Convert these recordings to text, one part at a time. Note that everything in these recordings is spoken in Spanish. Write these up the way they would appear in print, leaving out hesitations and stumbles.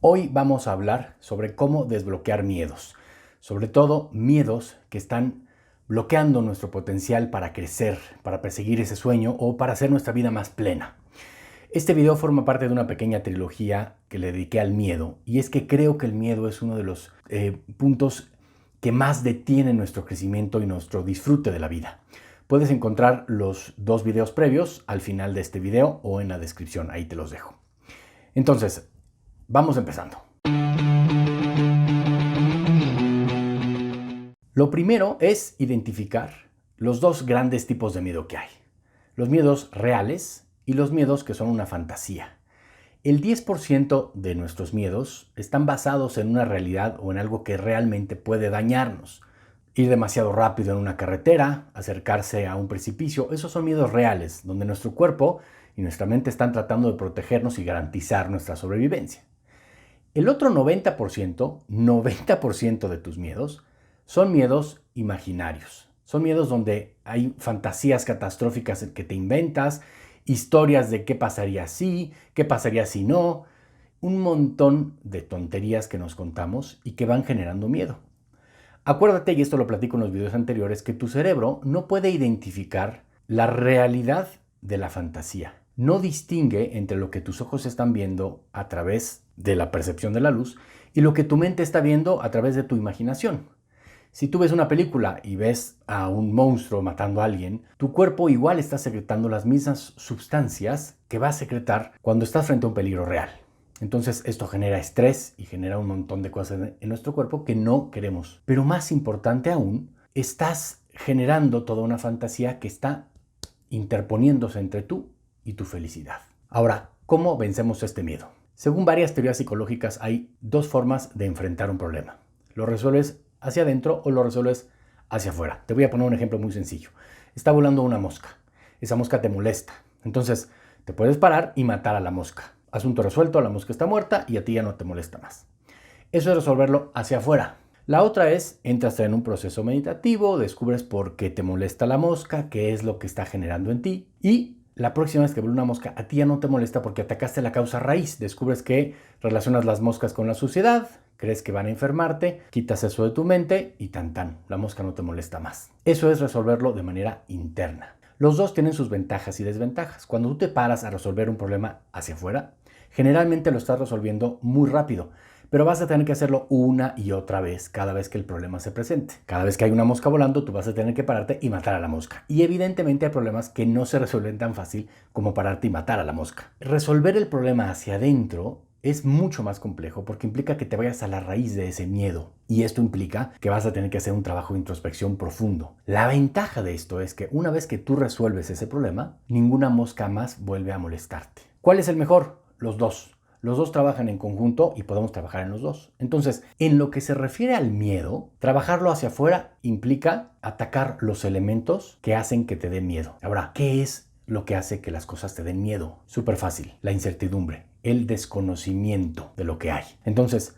Hoy vamos a hablar sobre cómo desbloquear miedos, sobre todo miedos que están bloqueando nuestro potencial para crecer, para perseguir ese sueño o para hacer nuestra vida más plena. Este video forma parte de una pequeña trilogía que le dediqué al miedo, y es que creo que el miedo es uno de los puntos que más detienen nuestro crecimiento y nuestro disfrute de la vida. Puedes encontrar los dos videos previos al final de este video o en la descripción, ahí te los dejo. Entonces, vamos empezando. Lo primero es identificar los dos grandes tipos de miedo que hay. Los miedos reales y los miedos que son una fantasía. El 10% de nuestros miedos están basados en una realidad o en algo que realmente puede dañarnos. Ir demasiado rápido en una carretera, acercarse a un precipicio, esos son miedos reales, donde nuestro cuerpo y nuestra mente están tratando de protegernos y garantizar nuestra sobrevivencia. El otro 90% de tus miedos son miedos imaginarios. Son miedos donde hay fantasías catastróficas que te inventas, historias de qué pasaría si no, un montón de tonterías que nos contamos y que van generando miedo. Acuérdate, y esto lo platico en los videos anteriores, que tu cerebro no puede identificar la realidad de la fantasía. No distingue entre lo que tus ojos están viendo a través de la percepción de la luz y lo que tu mente está viendo a través de tu imaginación. Si tú ves una película y ves a un monstruo matando a alguien, tu cuerpo igual está secretando las mismas sustancias que va a secretar cuando estás frente a un peligro real. Entonces esto genera estrés y genera un montón de cosas en nuestro cuerpo que no queremos. Pero más importante aún, estás generando toda una fantasía que está interponiéndose entre tú y tu felicidad. Ahora, ¿cómo vencemos este miedo? Según varias teorías psicológicas, hay dos formas de enfrentar un problema. Lo resuelves hacia adentro o lo resuelves hacia afuera. Te voy a poner un ejemplo muy sencillo. Está volando una mosca. Esa mosca te molesta. Entonces, te puedes parar y matar a la mosca. Asunto resuelto, la mosca está muerta y a ti ya no te molesta más. Eso es resolverlo hacia afuera. La otra es, entras en un proceso meditativo, descubres por qué te molesta la mosca, qué es lo que está generando en ti, y la próxima vez que vuelve una mosca, a ti ya no te molesta porque atacaste la causa raíz. Descubres que relacionas las moscas con la suciedad, crees que van a enfermarte, quitas eso de tu mente y la mosca no te molesta más. Eso es resolverlo de manera interna. Los dos tienen sus ventajas y desventajas. Cuando tú te paras a resolver un problema hacia afuera, generalmente lo estás resolviendo muy rápido, pero vas a tener que hacerlo una y otra vez cada vez que el problema se presente. Cada vez que hay una mosca volando, tú vas a tener que pararte y matar a la mosca. Y evidentemente hay problemas que no se resuelven tan fácil como pararte y matar a la mosca. Resolver el problema hacia adentro es mucho más complejo porque implica que te vayas a la raíz de ese miedo. Y esto implica que vas a tener que hacer un trabajo de introspección profundo. La ventaja de esto es que una vez que tú resuelves ese problema, ninguna mosca más vuelve a molestarte. ¿Cuál es el mejor? Los dos. Los dos trabajan en conjunto y podemos trabajar en los dos. Entonces, en lo que se refiere al miedo, trabajarlo hacia afuera implica atacar los elementos que hacen que te dé miedo. Ahora, ¿qué es lo que hace que las cosas te den miedo? Súper fácil, la incertidumbre, el desconocimiento de lo que hay. Entonces,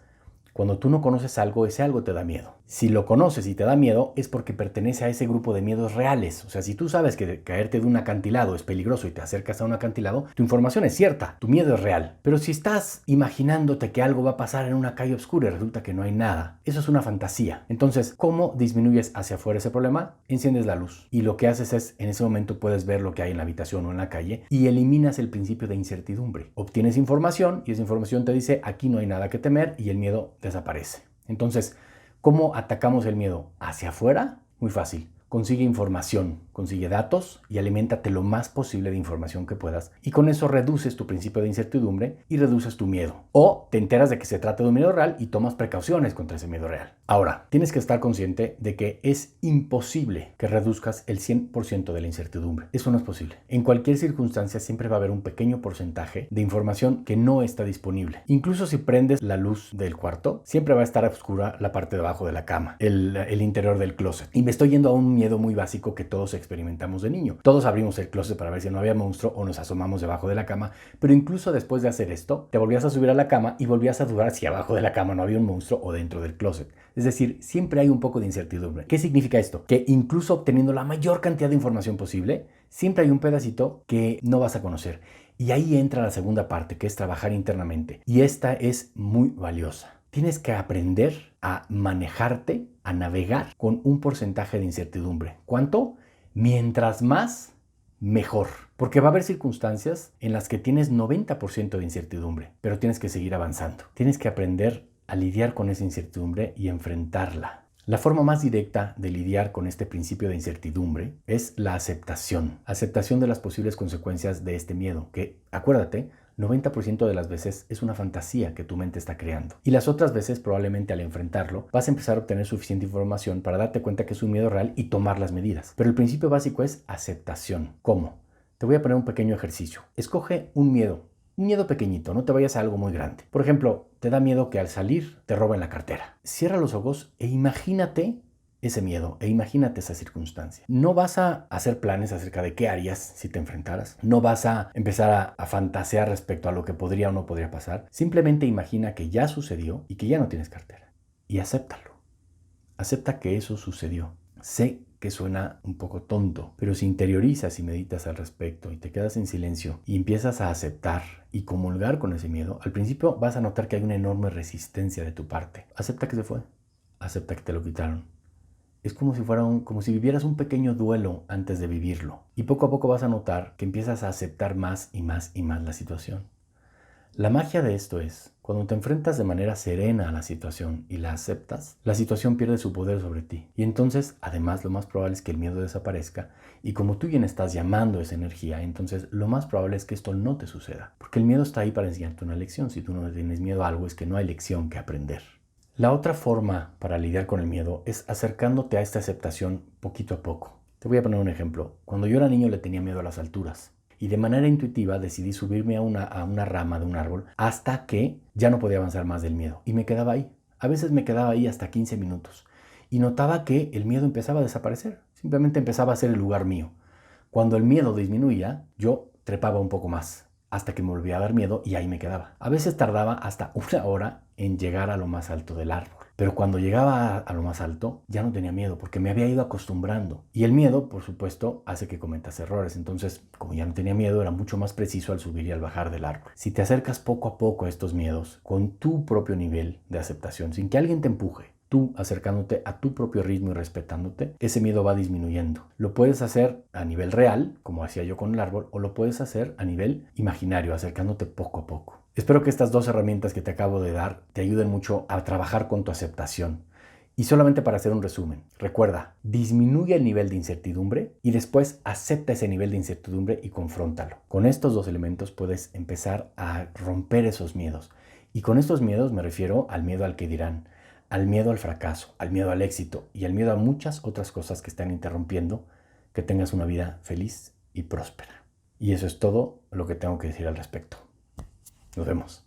cuando tú no conoces algo, ese algo te da miedo. Si lo conoces y te da miedo, es porque pertenece a ese grupo de miedos reales. O sea, si tú sabes que caerte de un acantilado es peligroso y te acercas a un acantilado, tu información es cierta, tu miedo es real. Pero si estás imaginándote que algo va a pasar en una calle oscura y resulta que no hay nada, eso es una fantasía. Entonces, ¿cómo disminuyes hacia afuera ese problema? Enciendes la luz. Y lo que haces es, en ese momento puedes ver lo que hay en la habitación o en la calle y eliminas el principio de incertidumbre. Obtienes información y esa información te dice, aquí no hay nada que temer, y el miedo desaparece. Entonces, ¿cómo atacamos el miedo? ¿Hacia afuera? Muy fácil. Consigue información, consigue datos y aliméntate lo más posible de información que puedas. Y con eso reduces tu principio de incertidumbre y reduces tu miedo. O te enteras de que se trata de un miedo real y tomas precauciones contra ese miedo real. Ahora, tienes que estar consciente de que es imposible que reduzcas el 100% de la incertidumbre. Eso no es posible. En cualquier circunstancia siempre va a haber un pequeño porcentaje de información que no está disponible. Incluso si prendes la luz del cuarto, siempre va a estar oscura la parte de abajo de la cama, el interior del closet. Y me estoy yendo a un miedo muy básico que todos experimentamos de niño. Todos abrimos el closet para ver si no había monstruo o nos asomamos debajo de la cama, pero incluso después de hacer esto, te volvías a subir a la cama y volvías a dudar si abajo de la cama no había un monstruo o dentro del closet. Es decir, siempre hay un poco de incertidumbre. ¿Qué significa esto? Que incluso obteniendo la mayor cantidad de información posible, siempre hay un pedacito que no vas a conocer. Y ahí entra la segunda parte, que es trabajar internamente. Y esta es muy valiosa. Tienes que aprender a manejarte, a navegar con un porcentaje de incertidumbre. ¿Cuánto? Mientras más, mejor. Porque va a haber circunstancias en las que tienes 90% de incertidumbre, pero tienes que seguir avanzando. Tienes que aprender a lidiar con esa incertidumbre y enfrentarla. La forma más directa de lidiar con este principio de incertidumbre es la aceptación. Aceptación de las posibles consecuencias de este miedo, que, acuérdate, 90% de las veces es una fantasía que tu mente está creando. Y las otras veces, probablemente al enfrentarlo, vas a empezar a obtener suficiente información para darte cuenta que es un miedo real y tomar las medidas. Pero el principio básico es aceptación. ¿Cómo? Te voy a poner un pequeño ejercicio. Escoge un miedo pequeñito, no te vayas a algo muy grande. Por ejemplo, te da miedo que al salir te roben la cartera. Cierra los ojos e imagínate ese miedo e imagínate esa circunstancia. No vas a hacer planes acerca de qué harías si te enfrentaras. No vas a empezar a fantasear respecto a lo que podría o no podría pasar. Simplemente imagina que ya sucedió y que ya no tienes cartera. Y acéptalo. Acepta que eso sucedió. Sé que suena un poco tonto, pero si interiorizas y meditas al respecto y te quedas en silencio y empiezas a aceptar y comulgar con ese miedo, al principio vas a notar que hay una enorme resistencia de tu parte. Acepta que se fue. Acepta que te lo quitaron. Es como si vivieras un pequeño duelo antes de vivirlo. Y poco a poco vas a notar que empiezas a aceptar más y más y más la situación. La magia de esto es, cuando te enfrentas de manera serena a la situación y la aceptas, la situación pierde su poder sobre ti. Y entonces, además, lo más probable es que el miedo desaparezca. Y como tú bien estás llamando esa energía, entonces lo más probable es que esto no te suceda. Porque el miedo está ahí para enseñarte una lección. Si tú no tienes miedo a algo, es que no hay lección que aprender. La otra forma para lidiar con el miedo es acercándote a esta aceptación poquito a poco. Te voy a poner un ejemplo. Cuando yo era niño le tenía miedo a las alturas. Y de manera intuitiva decidí subirme a una rama de un árbol hasta que ya no podía avanzar más del miedo. Y me quedaba ahí. A veces me quedaba ahí hasta 15 minutos. Y notaba que el miedo empezaba a desaparecer. Simplemente empezaba a ser el lugar mío. Cuando el miedo disminuía, yo trepaba un poco más hasta que me volvía a dar miedo y ahí me quedaba. A veces tardaba hasta 1 hora en llegar a lo más alto del árbol. Pero cuando llegaba a lo más alto, ya no tenía miedo porque me había ido acostumbrando. Y el miedo, por supuesto, hace que cometas errores. Entonces, como ya no tenía miedo, era mucho más preciso al subir y al bajar del árbol. Si te acercas poco a poco a estos miedos, con tu propio nivel de aceptación, sin que alguien te empuje, tú acercándote a tu propio ritmo y respetándote, ese miedo va disminuyendo. Lo puedes hacer a nivel real, como hacía yo con el árbol, o lo puedes hacer a nivel imaginario, acercándote poco a poco. Espero que estas 2 herramientas que te acabo de dar te ayuden mucho a trabajar con tu aceptación. Y solamente para hacer un resumen, recuerda, disminuye el nivel de incertidumbre y después acepta ese nivel de incertidumbre y confróntalo. Con estos 2 elementos puedes empezar a romper esos miedos. Y con estos miedos me refiero al miedo al que dirán, al miedo al fracaso, al miedo al éxito y al miedo a muchas otras cosas que están interrumpiendo que tengas una vida feliz y próspera. Y eso es todo lo que tengo que decir al respecto. Nos vemos.